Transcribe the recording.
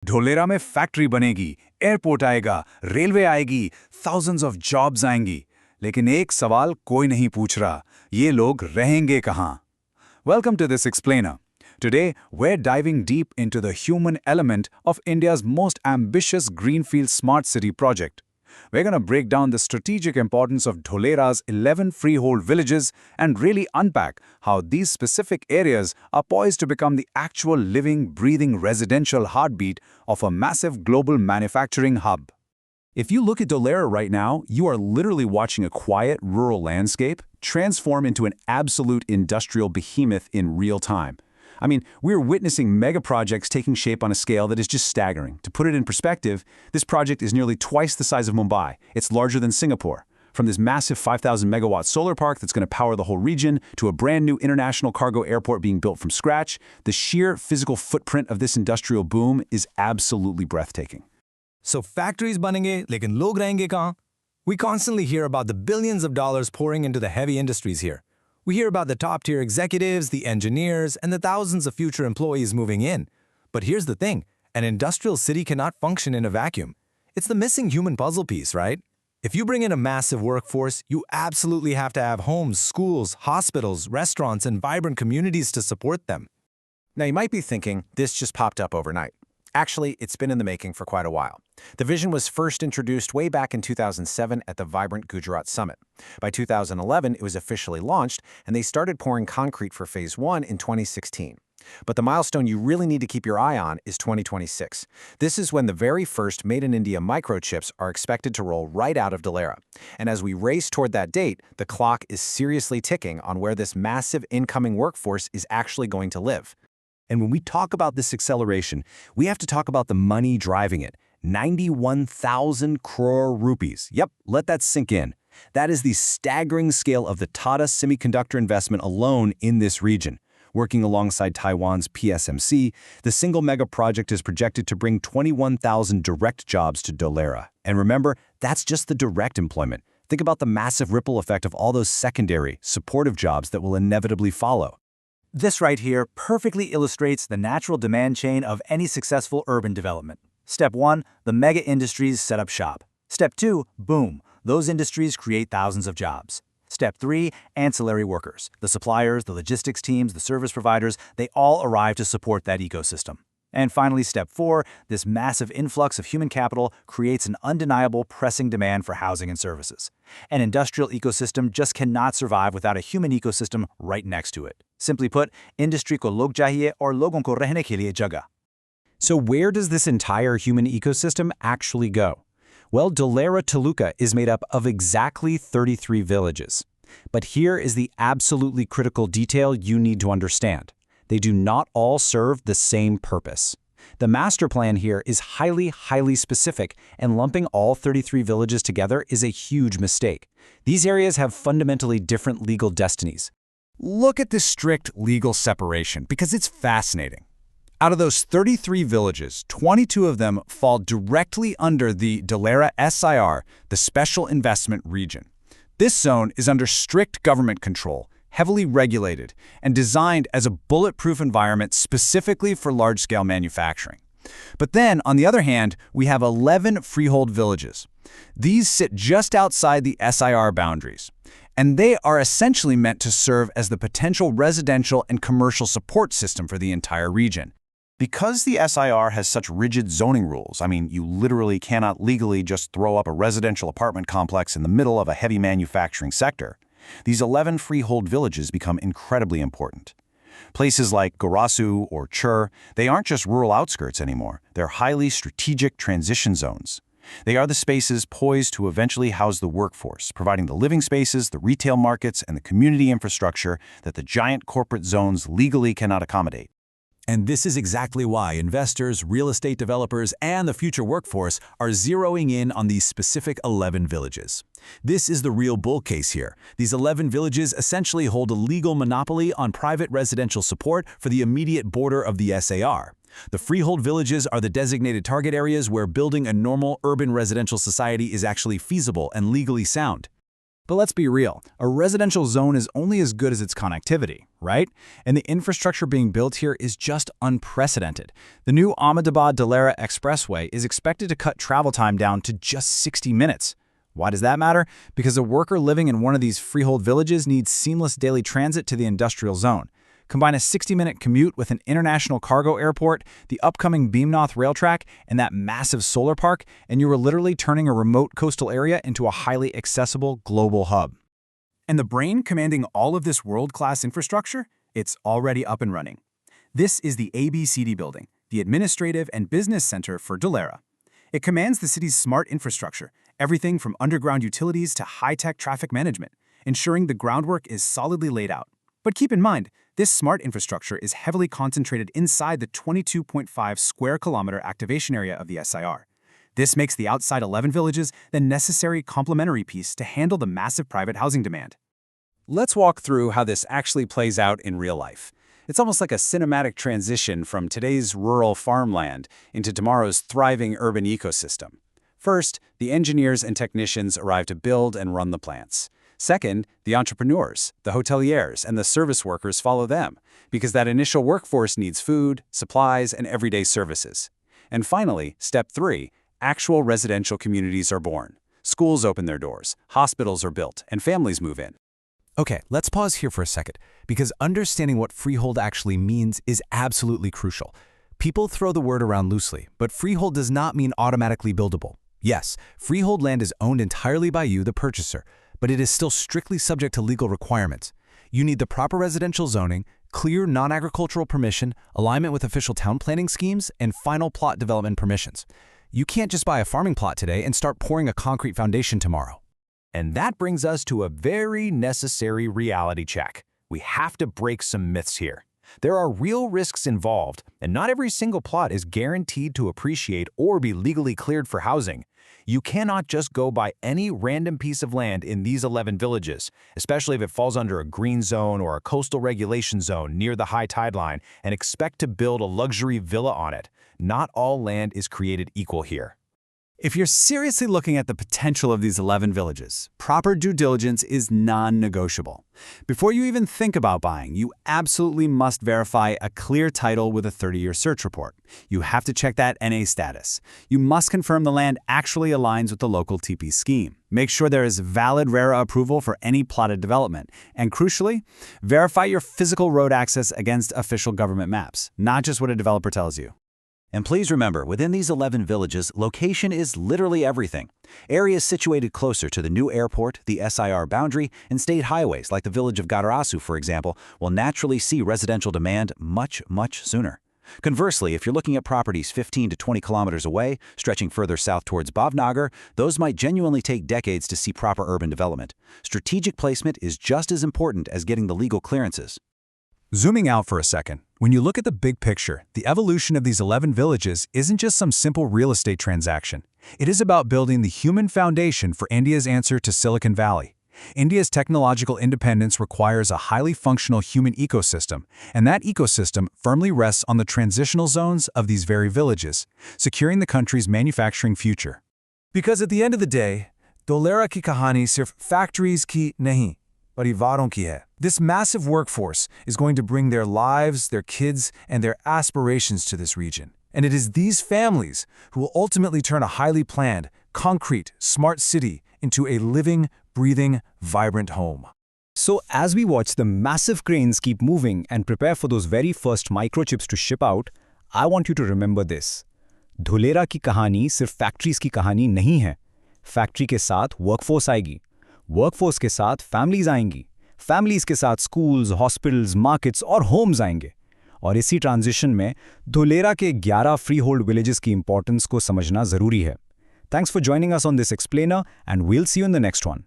ढोलेरा में फैक्ट्री बनेगी, एयरपोर्ट आएगा, रेलवे आएगी, thousands of jobs आएंगी। लेकिन एक सवाल कोई नहीं पूछ रहा, ये लोग रहेंगे कहाँ? Welcome to this explainer. Today, we're diving deep into the human element of India's most ambitious Greenfield Smart City project. We're going to break down the strategic importance of Dholera's 11 freehold villages and really unpack how these specific areas are poised to become the actual living, breathing residential heartbeat of a massive global manufacturing hub. If you look at Dholera right now, you are literally watching a quiet, rural landscape transform into an absolute industrial behemoth in real time. I mean, we're witnessing mega projects taking shape on a scale that is just staggering. To put it in perspective, this project is nearly twice the size of Mumbai. It's larger than Singapore. From this massive 5,000 megawatt solar park that's going to power the whole region to a brand new international cargo airport being built from scratch, the sheer physical footprint of this industrial boom is absolutely breathtaking. So factories banenge, lekin log rahenge kahan? We constantly hear about the billions of dollars pouring into the heavy industries here. We hear about the top-tier executives, the engineers, and the thousands of future employees moving in. But here's the thing, an industrial city cannot function in a vacuum. It's the missing human puzzle piece, right? If you bring in a massive workforce, you absolutely have to have homes, schools, hospitals, restaurants, and vibrant communities to support them. Now you might be thinking, this just popped up overnight. Actually, it's been in the making for quite a while. The vision was first introduced way back in 2007 at the vibrant Gujarat summit. By 2011, it was officially launched, and they started pouring concrete for Phase 1 in 2016. But the milestone you really need to keep your eye on is 2026. This is when the very first Made in India microchips are expected to roll right out of Dholera. And as we race toward that date, the clock is seriously ticking on where this massive incoming workforce is actually going to live. And when we talk about this acceleration, we have to talk about the money driving it. 91,000 crore rupees. Yep, let that sink in. That is the staggering scale of the Tata Semiconductor investment alone in this region. Working alongside Taiwan's PSMC, the single mega project is projected to bring 21,000 direct jobs to Dholera. And remember, that's just the direct employment. Think about the massive ripple effect of all those secondary, supportive jobs that will inevitably follow. This right here perfectly illustrates the natural demand chain of any successful urban development. Step 1, the mega industries set up shop. Step 2, boom, those industries create thousands of jobs. Step 3, ancillary workers. The suppliers, the logistics teams, the service providers, they all arrive to support that ecosystem. And finally, Step 4, this massive influx of human capital creates an undeniable pressing demand for housing and services. An industrial ecosystem just cannot survive without a human ecosystem right next to it. Simply put, industry ko log chahiye aur logon ko rehne ke liye jagah. So where does this entire human ecosystem actually go? Well, Dholera Taluka is made up of exactly 33 villages. But here is the absolutely critical detail you need to understand. They do not all serve the same purpose. The master plan here is highly specific, and lumping all 33 villages together is a huge mistake. These areas have fundamentally different legal destinies. Look at this strict legal separation because it's fascinating. Out of those 33 villages, 22 of them fall directly under the Dholera SIR, the Special Investment Region. This zone is under strict government control, heavily regulated, and designed as a bulletproof environment specifically for large-scale manufacturing. But then, on the other hand, we have 11 freehold villages. These sit just outside the SIR boundaries, and they are essentially meant to serve as the potential residential and commercial support system for the entire region. Because the SIR has such rigid zoning rules, I mean, you literally cannot legally just throw up a residential apartment complex in the middle of a heavy manufacturing sector, these 11 freehold villages become incredibly important. Places like Gorasu or Chur, they aren't just rural outskirts anymore. They're highly strategic transition zones. They are the spaces poised to eventually house the workforce, providing the living spaces, the retail markets, and the community infrastructure that the giant corporate zones legally cannot accommodate. And this is exactly why investors, real estate developers, and the future workforce are zeroing in on these specific 11 villages. This is the real bull case here. These 11 villages essentially hold a legal monopoly on private residential support for the immediate border of the SAR. The freehold villages are the designated target areas where building a normal urban residential society is actually feasible and legally sound. But let's be real, a residential zone is only as good as its connectivity, right? And the infrastructure being built here is just unprecedented. The new Ahmedabad-Dholera Expressway is expected to cut travel time down to just 60 minutes. Why does that matter? Because a worker living in one of these freehold villages needs seamless daily transit to the industrial zone. Combine a 60-minute commute with an international cargo airport, the upcoming Bhimnath rail track, and that massive solar park, and you are literally turning a remote coastal area into a highly accessible global hub. And the brain commanding all of this world-class infrastructure? It's already up and running. This is the ABCD building, the Administrative and Business Center for Dholera. It commands the city's smart infrastructure, everything from underground utilities to high-tech traffic management, ensuring the groundwork is solidly laid out. But keep in mind, this smart infrastructure is heavily concentrated inside the 22.5 square kilometer activation area of the SIR. This makes the outside 11 villages the necessary complementary piece to handle the massive private housing demand. Let's walk through how this actually plays out in real life. It's almost like a cinematic transition from today's rural farmland into tomorrow's thriving urban ecosystem. First, the engineers and technicians arrive to build and run the plants. Second, the entrepreneurs, the hoteliers, and the service workers follow them, because that initial workforce needs food, supplies, and everyday services. And finally, step 3, actual residential communities are born. Schools open their doors, hospitals are built, and families move in. Okay, let's pause here for a second, because understanding what freehold actually means is absolutely crucial. People throw the word around loosely, but freehold does not mean automatically buildable. Yes, freehold land is owned entirely by you, the purchaser, but it is still strictly subject to legal requirements. You need the proper residential zoning, clear non-agricultural permission, alignment with official town planning schemes, and final plot development permissions. You can't just buy a farming plot today and start pouring a concrete foundation tomorrow. And that brings us to a very necessary reality check. We have to break some myths here. There are real risks involved, and not every single plot is guaranteed to appreciate or be legally cleared for housing. You cannot just go buy any random piece of land in these 11 villages, especially if it falls under a green zone or a coastal regulation zone near the high tide line, and expect to build a luxury villa on it. Not all land is created equal here. If you're seriously looking at the potential of these 11 villages, proper due diligence is non-negotiable. Before you even think about buying, you absolutely must verify a clear title with a 30-year search report. You have to check that NA status. You must confirm the land actually aligns with the local TP scheme. Make sure there is valid RERA approval for any plotted development. And crucially, verify your physical road access against official government maps, not just what a developer tells you. And please remember, within these 11 villages, location is literally everything. Areas situated closer to the new airport, the SIR boundary, and state highways like the village of Gatarasu, for example, will naturally see residential demand much sooner. Conversely, if you're looking at properties 15 to 20 kilometers away, stretching further south towards Bhavnagar, those might genuinely take decades to see proper urban development. Strategic placement is just as important as getting the legal clearances. Zooming out for a second, when you look at the big picture, the evolution of these 11 villages isn't just some simple real estate transaction. It is about building the human foundation for India's answer to Silicon Valley. India's technological independence requires a highly functional human ecosystem, and that ecosystem firmly rests on the transitional zones of these very villages, securing the country's manufacturing future. Because at the end of the day, Dholera ki kahani sirf factories ki nahi, parivaron ki hai. This massive workforce is going to bring their lives, their kids, and their aspirations to this region. And it is these families who will ultimately turn a highly planned, concrete, smart city into a living, breathing, vibrant home. So as we watch the massive cranes keep moving and prepare for those very first microchips to ship out, I want you to remember this. Dholera की कहानी सिर्फ factories की कहानी नहीं है. Factory के साथ workforce आएगी. वर्कफोर्स के साथ फैमिलीज आएंगी. फैमिलीज के साथ स्कूल्स, हॉस्पिटल्स, मार्केट्स और होम्स आएंगे. और इसी ट्रांजिशन में धोलेरा के 11 फ्री होल्ड विलेजेस की इंपॉर्टेंस को समझना ज़रूरी है. Thanks for joining us on this explainer, and we'll see you in the next one.